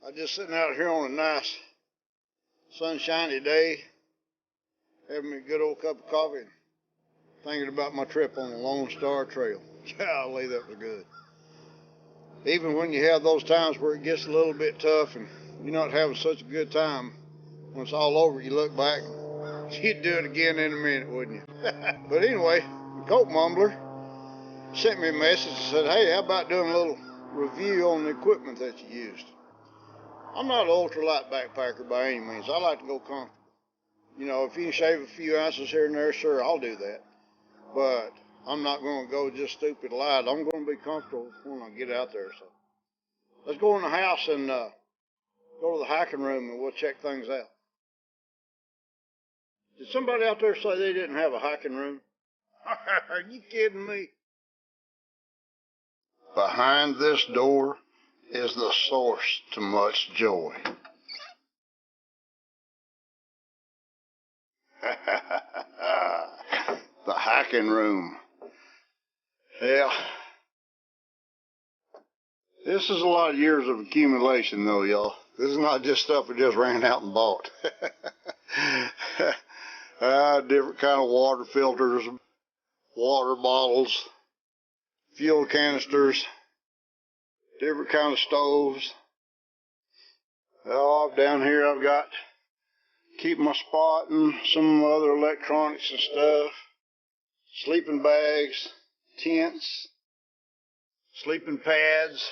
I'm just sitting out here on a nice sunshiny day, having a good old cup of coffee and thinking about my trip on the Lone Star Trail. Golly, that was good. Even when you have those times where it gets a little bit tough and you're not having such a good time, when it's all over, you look back, you'd do it again in a minute, wouldn't you? But anyway, the Coat Mumbler sent me a message and said, hey, how about doing a little review on the equipment that you used? I'm not an ultralight backpacker by any means. I like to go comfortable. You know, if you can shave a few ounces here and there, sure, I'll do that. But I'm not going to go just stupid light. I'm going to be comfortable when I get out there. So let's go in the house and go to the hiking room and we'll check things out. Did somebody out there say they didn't have a hiking room? Are you kidding me? Behind this door is the source to much joy. The hiking room. Yeah. This is a lot of years of accumulation though, y'all. This is not just stuff we just ran out and bought. Different kind of water filters, water bottles, fuel canisters, different kind of stoves. Oh, down here I've got keep my spot and some other electronics and stuff. Sleeping bags, tents, sleeping pads,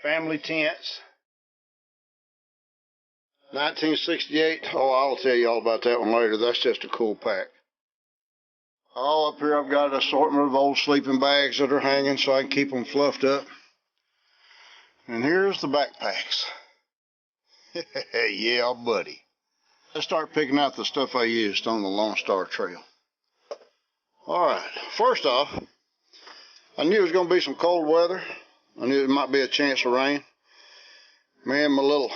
family tents. 1968. Oh, I'll tell you all about that one later. That's just a cool pack. Oh, up here I've got an assortment of old sleeping bags that are hanging so I can keep them fluffed up. And here's the backpacks. Yeah, buddy. Let's start picking out the stuff I used on the Lone Star Trail. Alright, first off, I knew it was going to be some cold weather. I knew there might be a chance of rain. Man, my little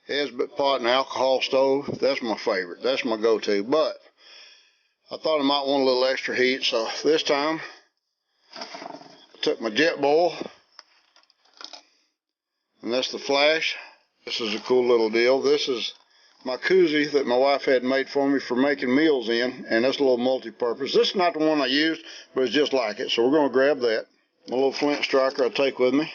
Esbit pot and alcohol stove, that's my favorite. That's my go-to. But I thought I might want a little extra heat, so this time I took my jet boil, and that's the flash. This is a cool little deal. This is my koozie that my wife had made for me for making meals in, and that's a little multi-purpose. This is not the one I used, but it's just like it, so we're going to grab that. My little Flint Striker I take with me.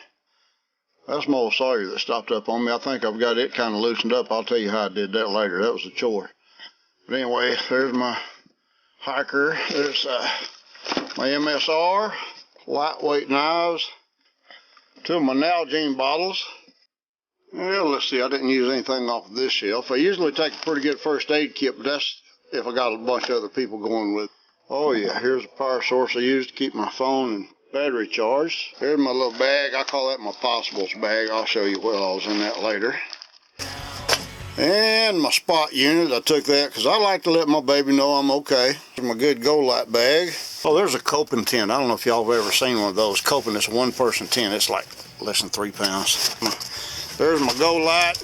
That's my old Sawyer that stopped up on me. I think I've got it kind of loosened up. I'll tell you how I did that later. That was a chore. But anyway, there's my hiker. There's my MSR, lightweight knives, two of my Nalgene bottles. Well, let's see, I didn't use anything off of this shelf. I usually take a pretty good first aid kit, but that's if I got a bunch of other people going with. Oh yeah, here's a power source I use to keep my phone and battery charged. Here's my little bag. I call that my possibles bag. I'll show you what all's in that later. And my spot unit, I took that because I like to let my baby know I'm okay. Here's my good Go Light bag. Oh, there's a coping tent. I don't know if y'all have ever seen one of those. Coping is a one-person tent. It's like less than 3 pounds. There's my Go Light.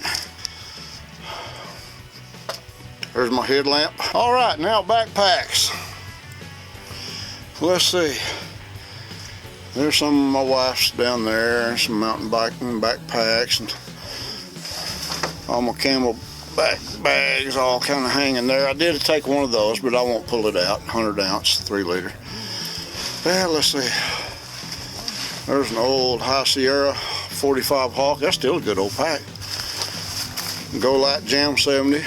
There's my headlamp. All right, now backpacks. Let's see. There's some of my wife's down there, and some mountain biking backpacks, and all my camel bags all kind of hanging there. I did take one of those, but I won't pull it out. 100 ounce, 3 liter. Well, let's see. There's an old High Sierra 45 Hawk. That's still a good old pack. Go Light Jam 70.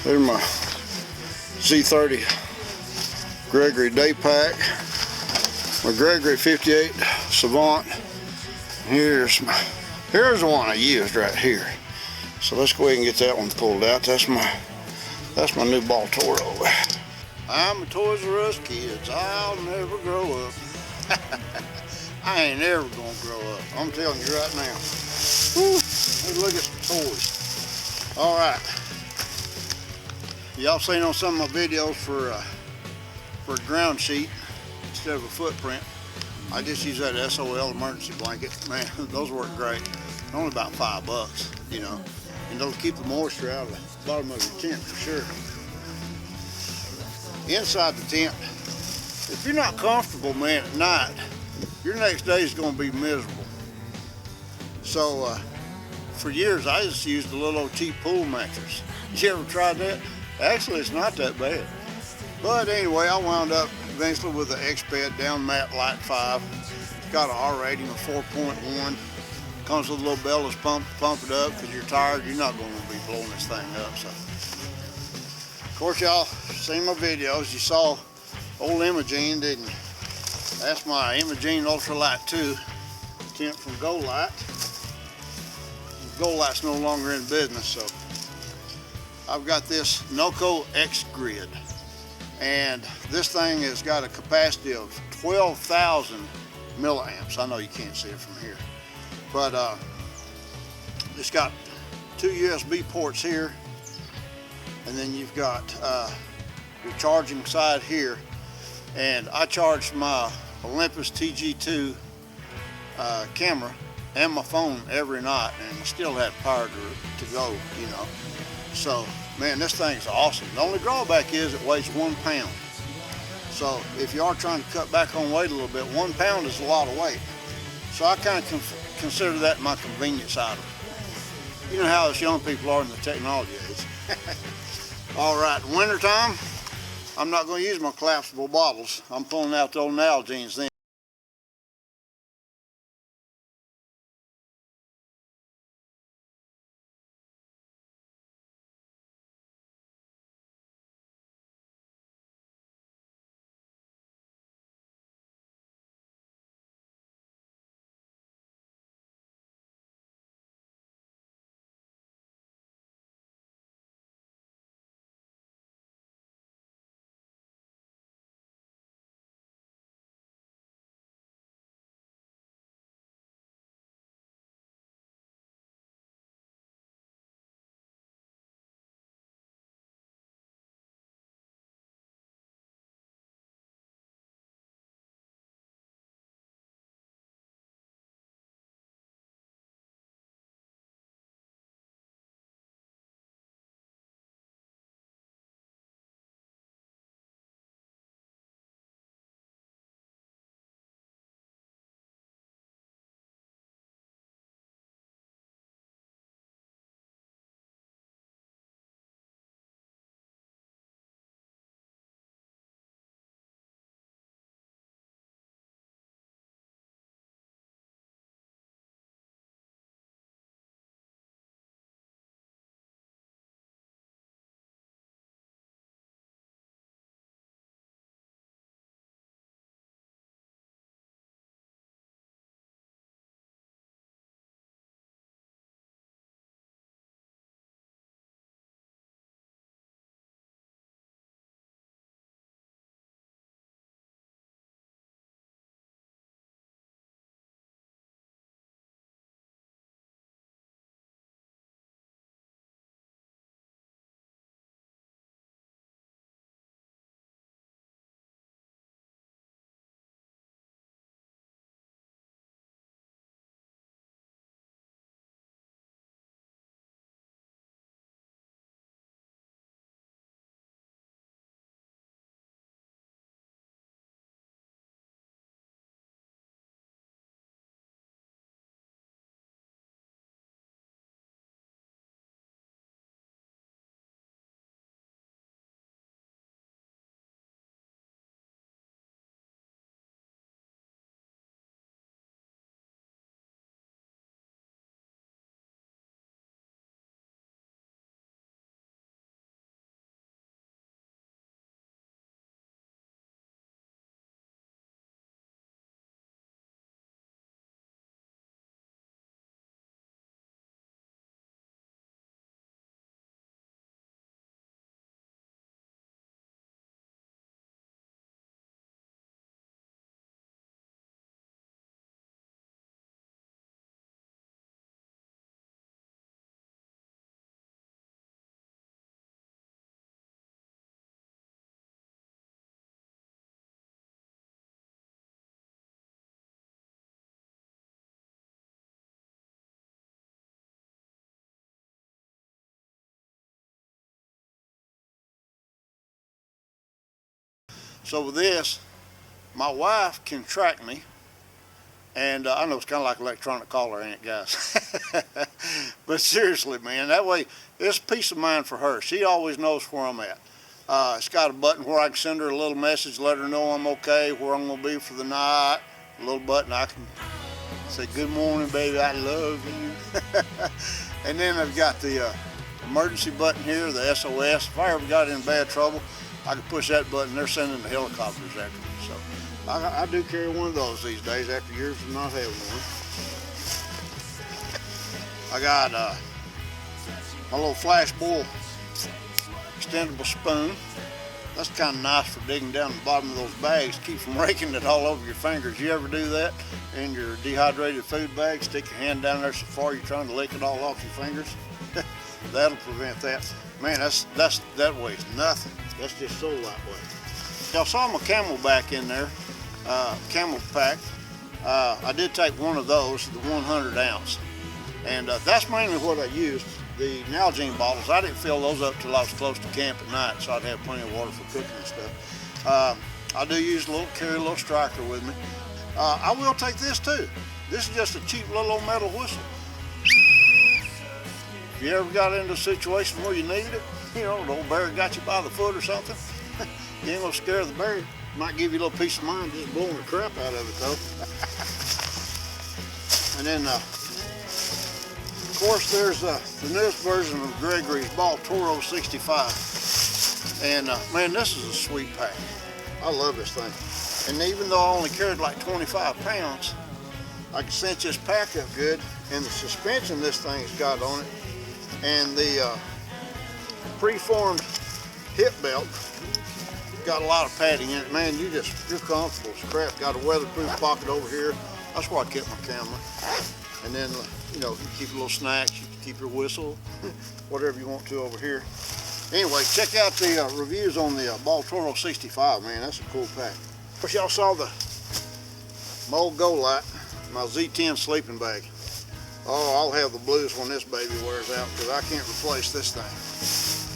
There's my Z30 Gregory day pack. My Gregory 58 Savant. Here's the one I used right here. So let's go ahead and get that one pulled out. That's my new Baltoro. I'm a Toys R Us kid. I'll never grow up. I ain't ever gonna grow up. I'm telling you right now. Woo, let's look at some toys. All right. Y'all seen on some of my videos for a ground sheet instead of a footprint, I just use that SOL emergency blanket. Man, those work great. Only about $5, you know, and they'll keep the moisture out of the bottom of your tent for sure. Inside the tent, if you're not comfortable, man, at night, your next day is going to be miserable. So for years I just used a little old cheap pool mattress. You ever tried that? Actually, it's not that bad. But anyway, I wound up eventually with the X-Bed down mat light 5. It's got an R rating of 4.1. Comes with a little bellows pump to pump it up because you're tired. You're not going to be blowing this thing up. So, of course, y'all seen my videos. You saw old Imogene, didn't you? That's my Imogene Ultralight 2 tent from Go Light. Go Light's no longer in business, so I've got this Noco X Grid, and this thing has got a capacity of 12,000 milliamps. I know you can't see it from here, but it's got 2 USB ports here, and then you've got your charging side here. And I charged my Olympus TG2 camera and my phone every night, and still had power to go, you know. So, man, this thing's awesome. The only drawback is it weighs 1 pound. So if you are trying to cut back on weight a little bit, 1 pound is a lot of weight. So I kind of consider that my convenience item. You know how us young people are in the technology age. All right, wintertime, I'm not going to use my collapsible bottles. I'm pulling out the old Nalgene's then. So with this, my wife can track me, And I know it's kind of like electronic collar, ain't it, guys? But seriously, man, that way it's peace of mind for her. She always knows where I'm at. It's got a button where I can send her a little message, let her know I'm okay, where I'm going to be for the night. A little button I can say, good morning, baby, I love you. And then I've got the emergency button here, the SOS. If I ever got in bad trouble, I can push that button. They're sending the helicopters after me. So I do carry one of those these days after years of not having one. I got my little flash bowl extendable spoon. That's kind of nice for digging down the bottom of those bags, keep from raking it all over your fingers. You ever do that in your dehydrated food bag? Stick your hand down there so far you're trying to lick it all off your fingers. That'll prevent that. Man, that weighs nothing. That's just so lightweight. Y'all saw my CamelBak in there, camel pack. I did take one of those, the 100 ounce, and that's mainly what I used. The Nalgene bottles, I didn't fill those up till I was close to camp at night, so I'd have plenty of water for cooking and stuff. I do use carry a little striker with me. I will take this too. This is just a cheap little old metal whistle. If you ever got into a situation where you needed it, you know, the old bear got you by the foot or something, you ain't gonna scare the bear. Might give you a little peace of mind just blowing the crap out of it though. And then, of course, there's the newest version of Gregory's Baltoro 65. And man, this is a sweet pack. I love this thing. And even though I only carried like 25 pounds, I can cinch this pack up good. And the suspension this thing's got on it, and the preformed hip belt, got a lot of padding in it. Man, you're comfortable as crap. Got a weatherproof pocket over here. That's where I kept my camera. And then, you know, you keep a little snacks, you can keep your whistle, whatever you want to over here. Anyway, check out the reviews on the Baltoro 65, man. That's a cool pack. Of course, y'all saw my old Go Light, my Z10 Sleeping Bag. Oh, I'll have the blues when this baby wears out because I can't replace this thing.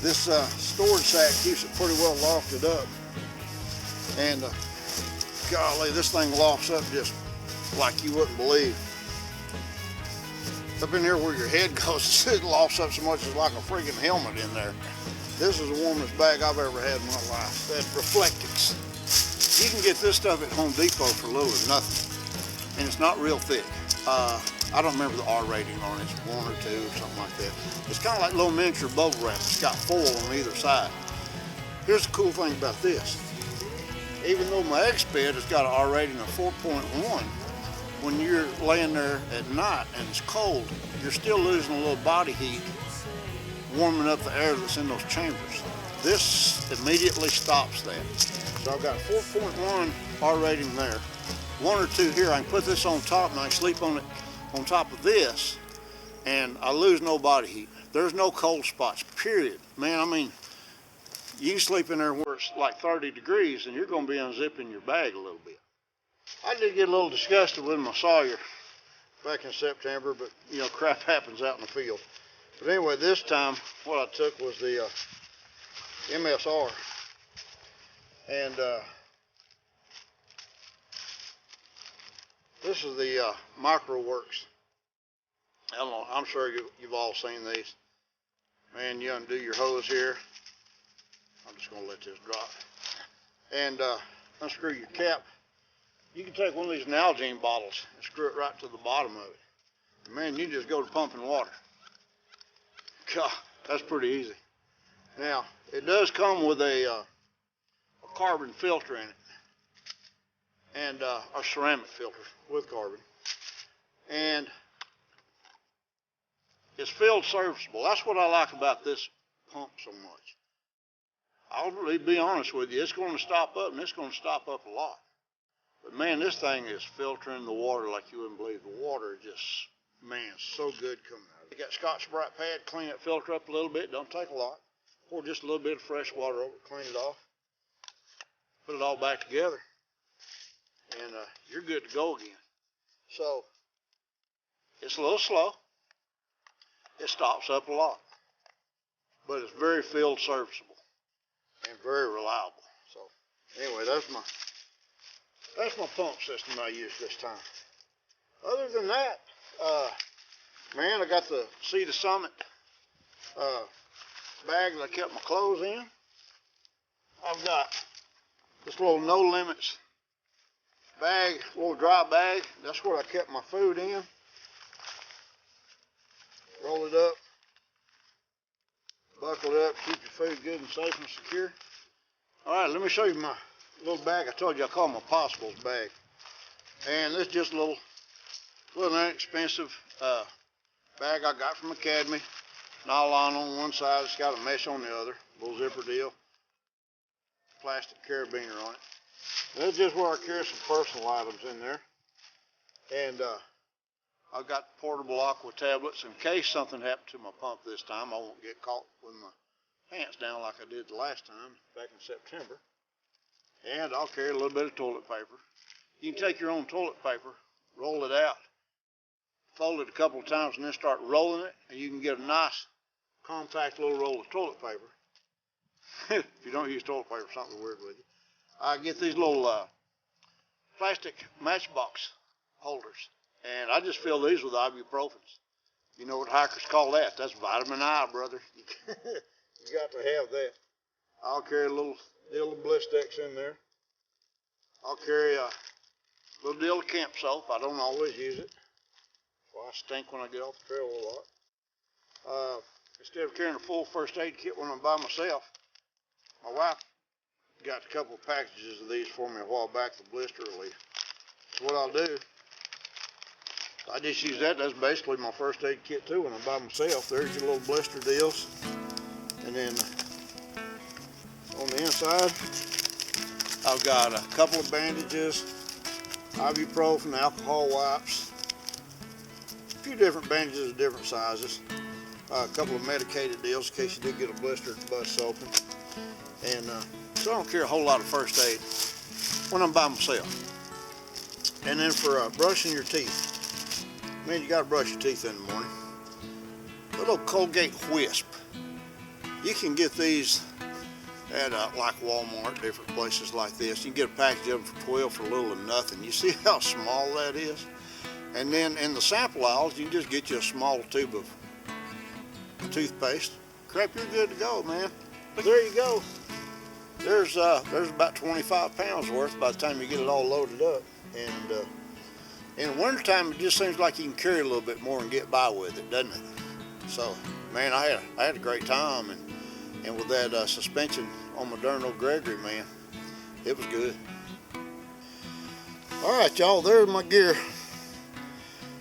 This storage sack keeps it pretty well lofted up. And golly, this thing lofts up just like you wouldn't believe. Up in here where your head goes, it lofts up so much it's like a freaking helmet in there. This is the warmest bag I've ever had in my life. That Reflectix. You can get this stuff at Home Depot for little or nothing. And it's not real thick. I don't remember the R rating on it. It's 1 or 2 or something like that. It's kind of like little miniature bubble wrap. It's got foil on either side. Here's the cool thing about this. Even though my X-Bed has got an R rating of 4.1, when you're laying there at night and it's cold, you're still losing a little body heat, warming up the air that's in those chambers. This immediately stops that. So I've got 4.1 R rating there. 1 or 2 here. I can put this on top and I can sleep on it on top of this, and I lose no body heat. There's no cold spots, period. Man, I mean, you can sleep in there where it's like 30 degrees and you're going to be unzipping your bag a little bit. I did get a little disgusted with my Sawyer back in September, but you know, crap happens out in the field. But anyway, this time what I took was the MSR, and this is the MicroWorks. I don't know, I'm sure you've all seen these. Man, you undo your hose here. I'm just gonna let this drop. And unscrew your cap. You can take one of these Nalgene bottles and screw it right to the bottom of it. And man, you just go to pumping water. God, that's pretty easy. Now, it does come with a carbon filter in it. And a ceramic filter with carbon. And it's field serviceable. That's what I like about this pump so much. I'll really be honest with you, it's going to stop up, and it's going to stop up a lot. But man, this thing is filtering the water like you wouldn't believe. The water is just, man, so good coming out of it. You got Scotch-Brite pad, clean that filter up a little bit, don't take a lot. Pour just a little bit of fresh water over it, clean it off. Put it all back together. And you're good to go again. So, it's a little slow. It stops up a lot. But it's very field serviceable and very reliable. So, anyway, that's my pump system I used this time. Other than that, man, I got the Z10 Summit bag that I kept my clothes in. I've got this little no limits bag, little dry bag. That's where I kept my food in. Roll it up, buckle it up, keep your food good and safe and secure. All right, let me show you my little bag. I told you I call my Possibles bag. And this is just a little inexpensive bag I got from Academy. Nylon on one side, it's got a mesh on the other. Little zipper deal. Plastic carabiner on it. And that's just where I carry some personal items in there. And I've got portable aqua tablets in case something happened to my pump this time. I won't get caught with my pants down like I did the last time back in September. And I'll carry a little bit of toilet paper. You can take your own toilet paper, roll it out, fold it a couple of times, and then start rolling it, and you can get a nice compact little roll of toilet paper. If you don't use toilet paper, something weird with you. I get these little plastic matchbox holders, and I just fill these with ibuprofens. You know what hikers call that? That's vitamin I, brother. You got to have that. I'll carry a little deal of Blistex in there. I'll carry a little deal of camp soap. I don't always use it, so I stink when I get off the trail a lot. Instead of carrying a full first aid kit when I'm by myself, my wife got a couple of packages of these for me a while back, the blister relief. So what I'll do, I just use that. That's basically my first aid kit too when I'm by myself. There's your little blister deals. And then on the inside, I've got a couple of bandages, ibuprofen, alcohol wipes, a few different bandages of different sizes, a couple of medicated deals in case you do get a blister that busts open. And so I don't carry a whole lot of first aid when I'm by myself. And then for brushing your teeth, man, you gotta brush your teeth in the morning. A little Colgate Wisp. You can get these at like Walmart, different places like this. You can get a package of them for $12 for a little or nothing. You see how small that is? And then in the sample aisles, you can just get you a small tube of toothpaste. Crap, you're good to go, man. But there you go. There's about 25 pounds worth by the time you get it all loaded up. And in the wintertime, it just seems like you can carry a little bit more and get by with it, doesn't it? So, man, I had a great time, and with that suspension on my darn old Gregory, man, it was good. All right, y'all, there's my gear.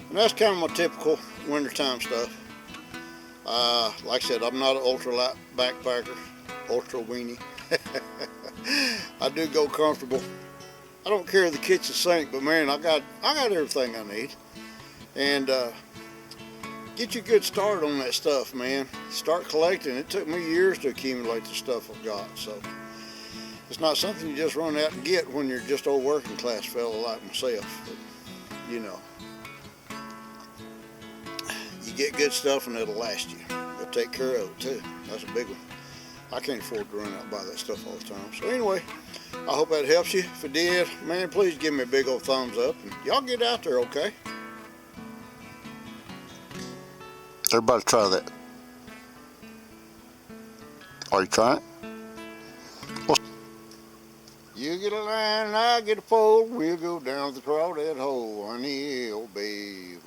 And that's kind of my typical wintertime stuff. Like I said, I'm not an ultralight backpacker, ultra weenie. I do go comfortable. I don't carry the kitchen sink, but man, I got everything I need. And get you a good start on that stuff, man. Start collecting. It took me years to accumulate the stuff I've got, so it's not something you just run out and get when you're just old working class fella like myself. But, you know, you get good stuff and it'll last you. You'll take care of it too. That's a big one. I can't afford to run out and buy that stuff all the time. So anyway, I hope that helps you. If it did, man, please give me a big old thumbs up. And y'all get out there, okay? Everybody try that. Are you trying it? Well, you get a line and I get a pole. We'll go down the crawdad hole, honey, oh baby.